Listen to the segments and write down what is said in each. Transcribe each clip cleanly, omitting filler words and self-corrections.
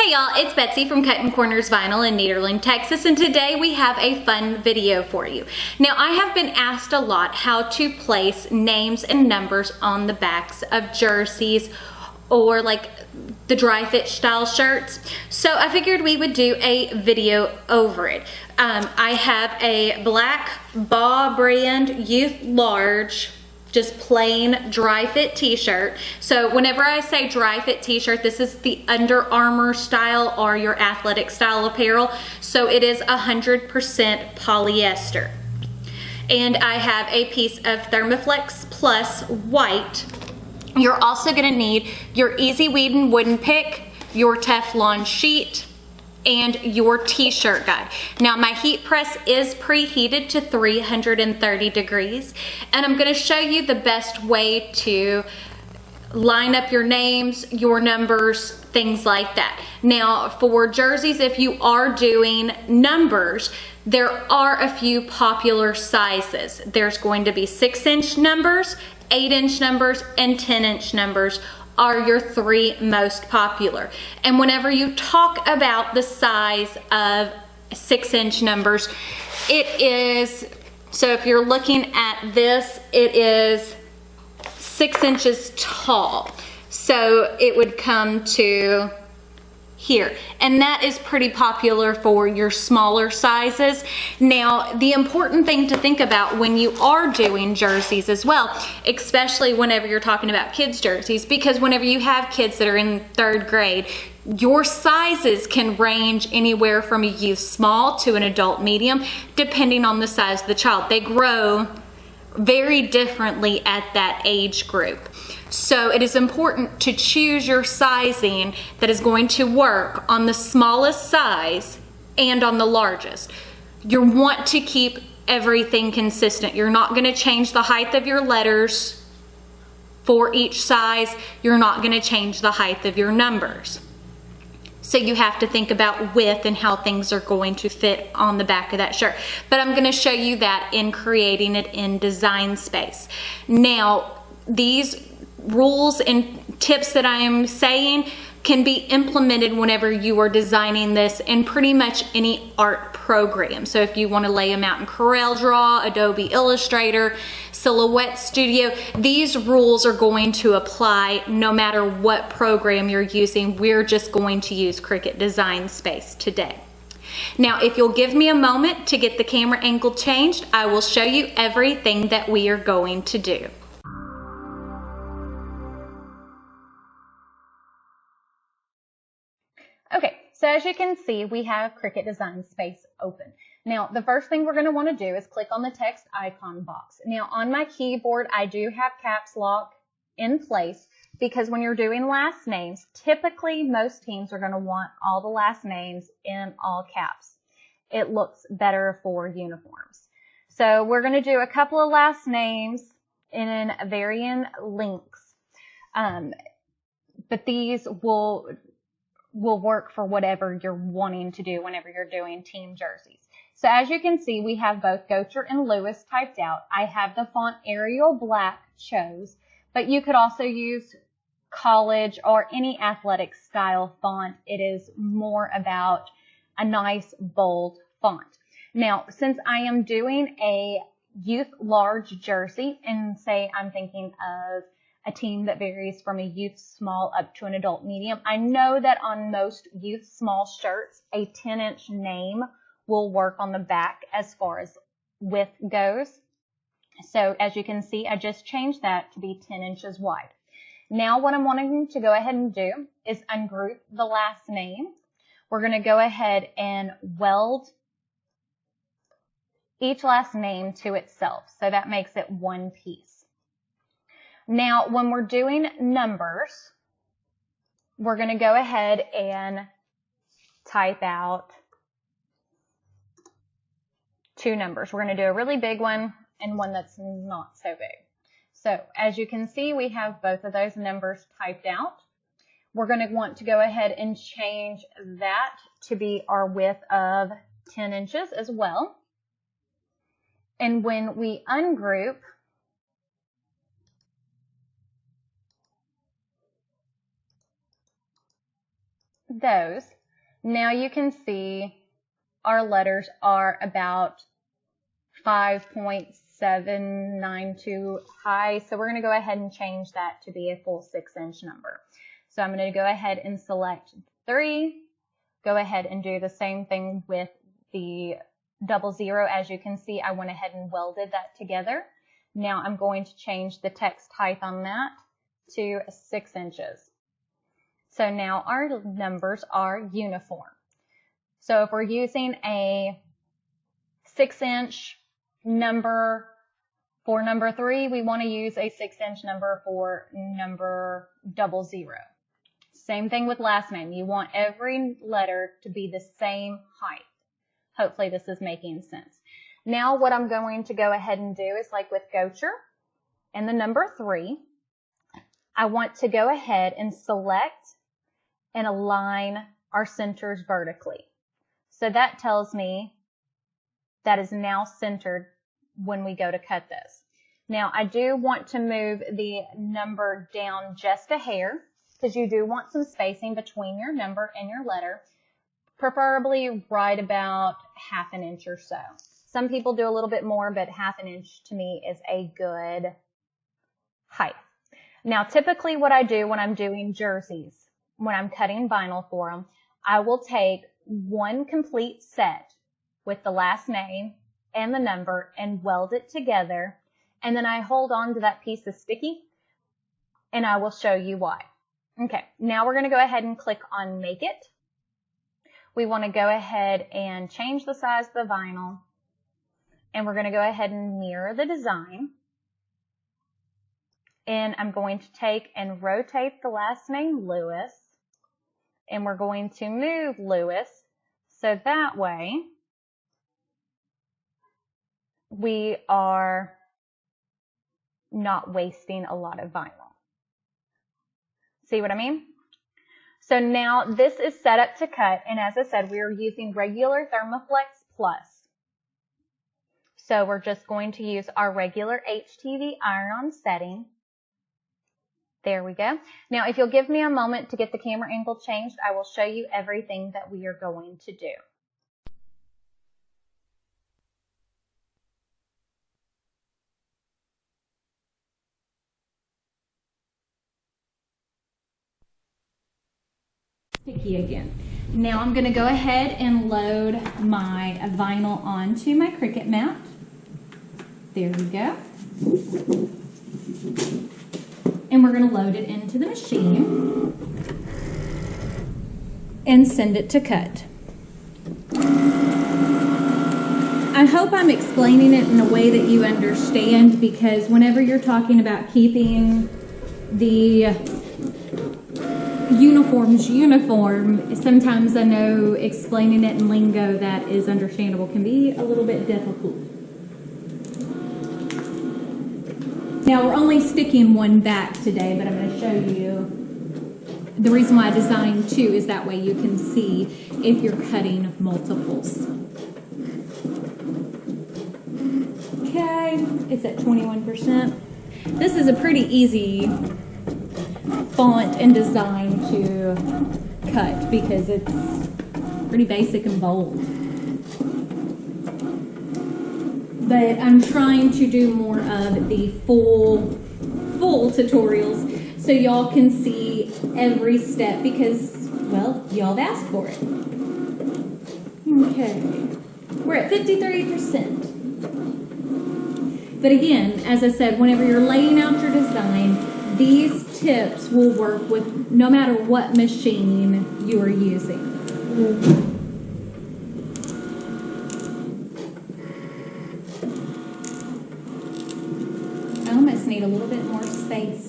Hey y'all, it's Betsy from Cuttin Corners Vinyl in Nederland, Texas, and today we have a fun video for you. Now, I have been asked a lot how to place names and numbers on the backs of jerseys or like the dry fit style shirts. So I figured we would do a video over it. I have a black Baw brand youth large, just plain dry fit t-shirt. So whenever I say dry fit t-shirt, this is the Under Armour style or your athletic style apparel. So it is 100% polyester. And I have a piece of Thermoflex Plus white. You're also gonna need your Easy Weed and Wooden Pick, your Teflon sheet, and your t-shirt guide. Now my heat press is preheated to 330 degrees, and I'm gonna show you the best way to line up your names, your numbers, things like that. Now for jerseys, if you are doing numbers, there are a few popular sizes. There's going to be 6-inch numbers, 8-inch numbers, and 10-inch numbers are your three most popular. And whenever you talk about the size of 6-inch numbers, it is, so if you're looking at this, it is 6 inches tall. So it would come to here, and that is pretty popular for your smaller sizes. Now, the important thing to think about when you are doing jerseys as well, especially whenever you're talking about kids' jerseys, because whenever you have kids that are in 3rd grade, your sizes can range anywhere from a youth small to an adult medium, depending on the size of the child. They grow very differently at that age group. So it is important to choose your sizing that is going to work on the smallest size and on the largest. You want to keep everything consistent. You're not going to change the height of your letters for each size. You're not going to change the height of your numbers. So you have to think about width and how things are going to fit on the back of that shirt. But I'm going to show you that in creating it in Design Space. Now, these rules and tips that I am saying can be implemented whenever you are designing this in pretty much any art program. So if you want to lay them out in CorelDRAW, Adobe Illustrator, Silhouette Studio, these rules are going to apply no matter what program you're using. We're just going to use Cricut Design Space today. Now, if you'll give me a moment to get the camera angle changed, I will show you everything that we are going to do. Okay, so as you can see, we have Cricut Design Space open. Now, the first thing we're going to want to do is click on the text icon box. Now, on my keyboard, I do have caps lock in place because when you're doing last names, typically most teams are going to want all the last names in all caps. It looks better for uniforms. So we're going to do a couple of last names in varying lengths, but these will work for whatever you're wanting to do whenever you're doing team jerseys. So as you can see, we have both Gocher and Lewis typed out. I have the font Arial Black chose, but you could also use college or any athletic style font. It is more about a nice bold font. Now, since I am doing a youth large jersey, and say I'm thinking of a team that varies from a youth small up to an adult medium, I know that on most youth small shirts, a 10-inch name will work on the back as far as width goes. So as you can see, I just changed that to be 10 inches wide. Now what I'm wanting to go ahead and do is ungroup the last name. We're going to go ahead and weld each last name to itself. So that makes it one piece. Now, when we're doing numbers, we're going to go ahead and type out 2 numbers. We're going to do a really big one and one that's not so big. So, as you can see, we have both of those numbers typed out. We're going to want to go ahead and change that to be our width of 10 inches as well. And when we ungroup, those, Now you can see our letters are about 5.792 high, so we're going to go ahead and change that to be a full 6-inch number. So I'm going to go ahead and select 3, go ahead and do the same thing with the 00. As you can see, I went ahead and welded that together. Now I'm going to change the text height on that to 6 inches. So now our numbers are uniform. So if we're using a 6-inch number for number 3, we want to use a 6-inch number for number 00. Same thing with last name. You want every letter to be the same height. Hopefully this is making sense. Now what I'm going to go ahead and do is, like with Gotcher and the number 3, I want to go ahead and select and align our centers vertically. So that tells me that is now centered when we go to cut this. Now I do want to move the number down just a hair, because you do want some spacing between your number and your letter, preferably right about ½ inch or so. Some people do a little bit more, but ½ inch to me is a good height. Now typically what I do when I'm doing jerseys, when I'm cutting vinyl for them, I will take one complete set with the last name and the number and weld it together, and then I hold on to that piece of sticky, and I will show you why. Okay, now we're going to go ahead and click on Make It. We want to go ahead and change the size of the vinyl, and we're going to go ahead and mirror the design. And I'm going to take and rotate the last name Lewis, and we're going to move Lewis so that way we are not wasting a lot of vinyl. See what I mean? So now this is set up to cut, and as I said, we are using regular Thermoflex Plus. So we're just going to use our regular HTV iron-on setting. There we go. Now if you'll give me a moment to get the camera angle changed, I will show you everything that we are going to do. Sticky again. Now I'm going to go ahead and load my vinyl onto my Cricut mat. There we go. And we're going to load it into the machine and send it to cut. I hope I'm explaining it in a way that you understand, because whenever you're talking about keeping the uniforms uniform, sometimes I know explaining it in lingo that is understandable can be a little bit difficult. Now we're only sticking one back today, but I'm going to show you the reason why I designed 2 is that way you can see if you're cutting multiples. Okay, it's at 21%. This is a pretty easy font and design to cut because it's pretty basic and bold. But I'm trying to do more of the full tutorials so y'all can see every step because, well, y'all have asked for it. Okay, we're at 53%. But again, as I said, whenever you're laying out your design, these tips will work with no matter what machine you are using. I almost need a little bit more space.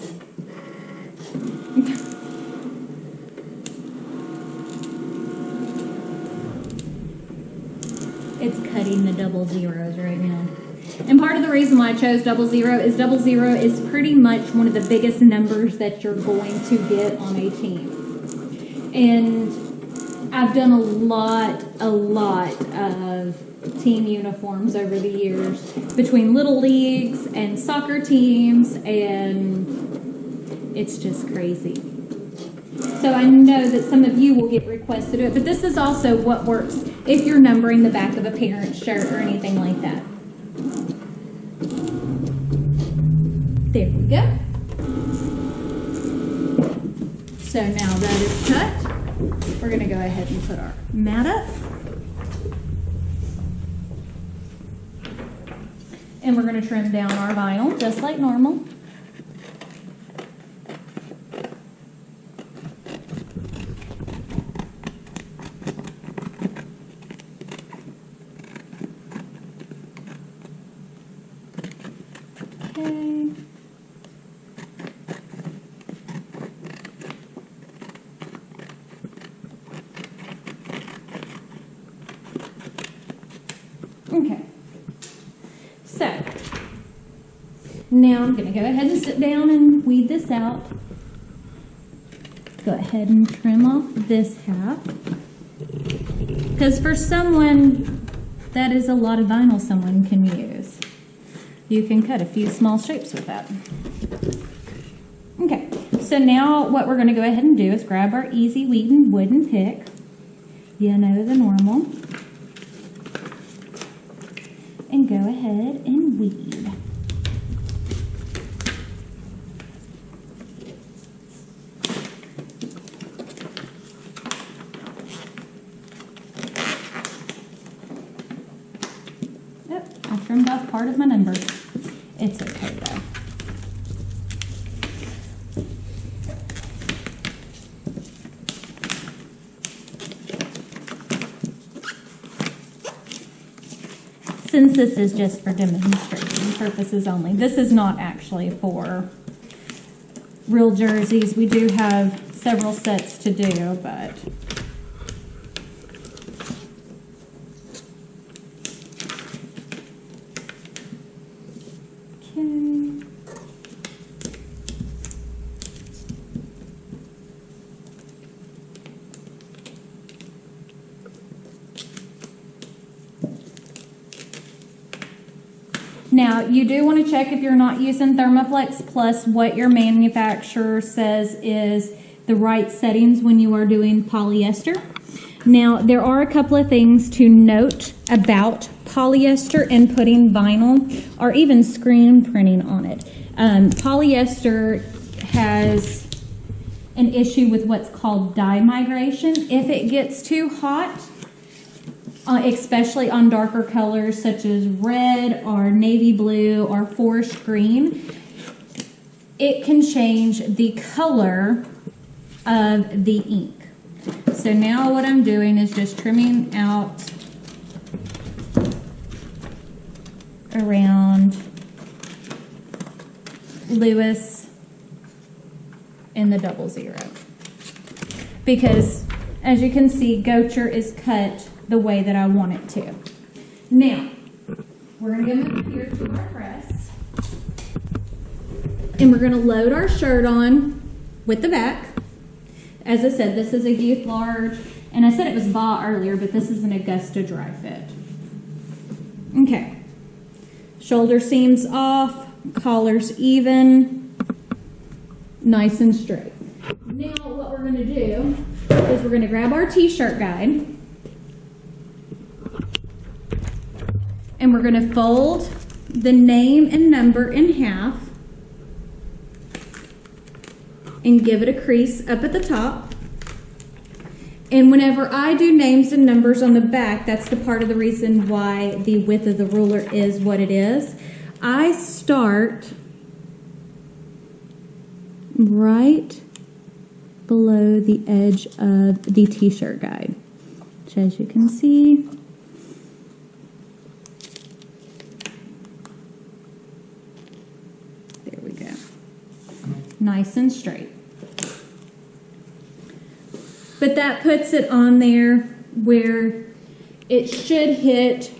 It's cutting the 00s right now. And part of the reason why I chose 00 is 00 is pretty much one of the biggest numbers that you're going to get on a team. And I've done a lot of team uniforms over the years between little leagues and soccer teams, and it's just crazy. So I know that some of you will get requests to do it, but this is also what works if you're numbering the back of a parent's shirt or anything like that. There we go. So now that is cut, we're going to go ahead and put our mat up. And we're going to trim down our vinyl just like normal. Okay, so now I'm going to go ahead and sit down and weed this out. Go ahead and trim off this half, because for someone, that is a lot of vinyl someone can use. You can cut a few small shapes with that. Okay, so now what we're going to go ahead and do is grab our easy weeding wooden pick. You know, the normal. And go ahead and weed. Oh, I trimmed off part of my number. It's okay though. Since this is just for demonstration purposes only, this is not actually for real jerseys. We do have several sets to do, but okay. Now, you do want to check if you're not using Thermoflex Plus what your manufacturer says is the right settings when you are doing polyester. Now, there are a couple of things to note about polyester and putting vinyl or even screen printing on it. Polyester has an issue with what's called dye migration. If it gets too hot, especially on darker colors such as red or navy blue or forest green, it can change the color of the ink. So now what I'm doing is just trimming out around Lewis and the 00. Because as you can see, Gotcher is cut the way that I want it to. Now, we're going to move here to our press. And we're going to load our shirt on with the back. As I said, this is a youth large. And I said it was BA earlier, but this is an Augusta dry fit. Okay. Shoulder seams off, collars even, nice and straight. Now what we're going to do is we're going to grab our t-shirt guide. And we're going to fold the name and number in half and give it a crease up at the top. And whenever I do names and numbers on the back, that's the part of the reason why the width of the ruler is what it is. I start right below the edge of the t-shirt guide, which as you can see, nice and straight. But that puts it on there where it should hit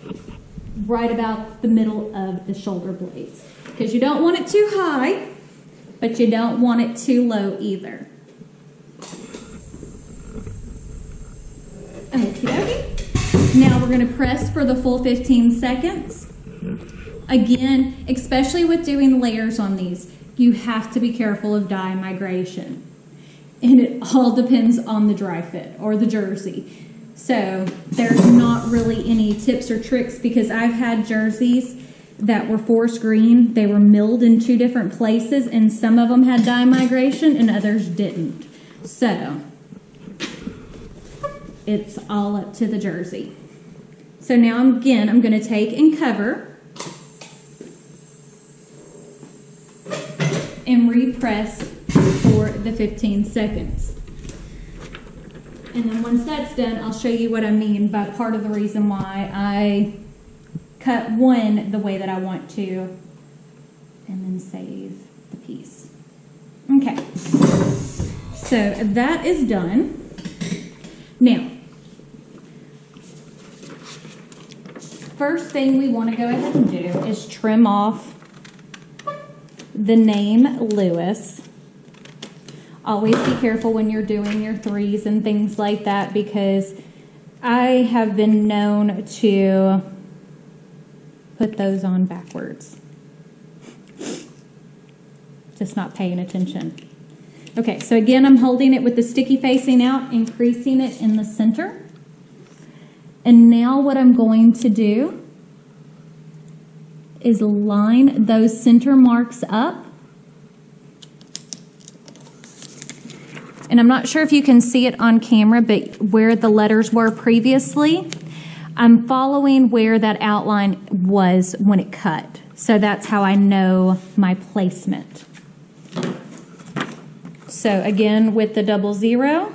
right about the middle of the shoulder blades. Because you don't want it too high, but you don't want it too low either. Okay. Now we're going to press for the full 15 seconds. Again, especially with doing layers on these, you have to be careful of dye migration. and it all depends on the dry fit or the jersey. So there's not really any tips or tricks, because I've had jerseys that were forest green. They were milled in 2 different places, and some of them had dye migration and others didn't. So it's all up to the jersey. So now I'm going to take and cover and repress for the 15 seconds. And then once that's done, I'll show you what I mean by part of the reason why I cut one the way that I want to, and then save the piece. Okay, so that is done. Now, first thing we want to go ahead and do is trim off the name Lewis. Always be careful when you're doing your 3s and things like that, because I have been known to put those on backwards. Just not paying attention. Okay, so again, I'm holding it with the sticky facing out, increasing it in the center. And now what I'm going to do is line those center marks up. And I'm not sure if you can see it on camera, but where the letters were previously, I'm following where that outline was when it cut. So that's how I know my placement. So again, with the 00,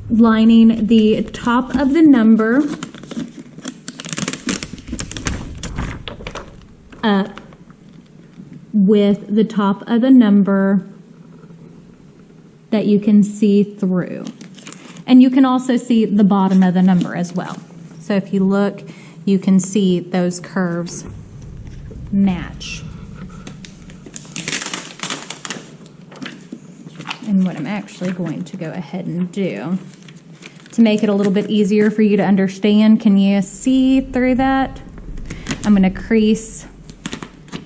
lining the top of the number up with the top of the number that you can see through. And you can also see the bottom of the number as well. So if you look, you can see those curves match. And what I'm actually going to go ahead and do to make it a little bit easier for you to understand, can you see through that? I'm going to crease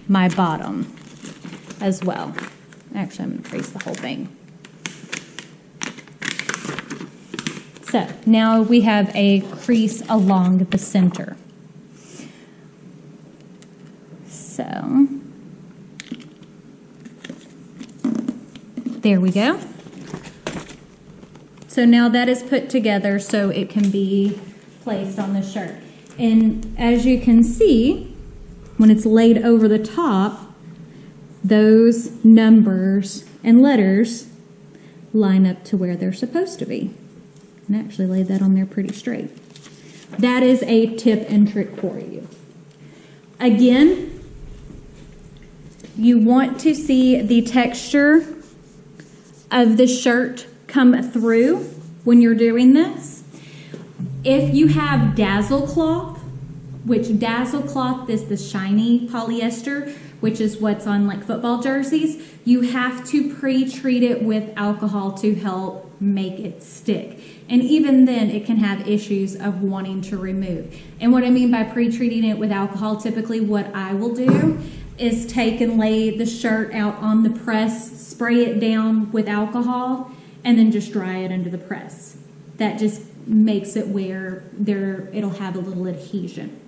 my bottom as well. Actually, I'm going to crease the whole thing. So now we have a crease along the center. So there we go. So now that is put together so it can be placed on the shirt. And as you can see, when it's laid over the top, those numbers and letters line up to where they're supposed to be. And actually laid that on there pretty straight. That is a tip and trick for you. Again, you want to see the texture of the shirt come through when you're doing this. If you have dazzle cloth, which dazzle cloth is the shiny polyester, which is what's on like football jerseys, you have to pre-treat it with alcohol to help make it stick. And even then, it can have issues of wanting to remove. And what I mean by pre-treating it with alcohol, typically what I will do is take and lay the shirt out on the press, spray it down with alcohol, and then just dry it under the press. That just makes it where it'll have a little adhesion.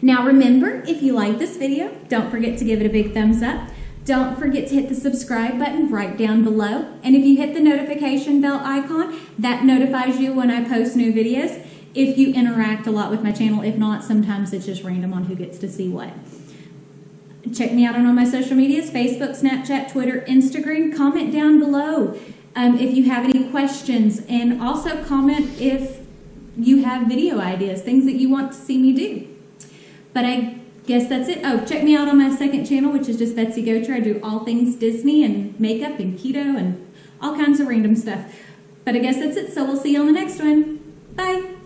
Now remember, if you like this video, don't forget to give it a big thumbs up. Don't forget to hit the subscribe button right down below. And if you hit the notification bell icon, that notifies you when I post new videos. If you interact a lot with my channel, if not, sometimes it's just random on who gets to see what. Check me out on all my social medias, Facebook, Snapchat, Twitter, Instagram. Comment down below if you have any questions. And also comment if you have video ideas, things that you want to see me do. But I guess that's it. Oh, check me out on my second channel, which is just Betsy Goacher. I do all things Disney and makeup and keto and all kinds of random stuff. But I guess that's it. So we'll see you on the next one. Bye.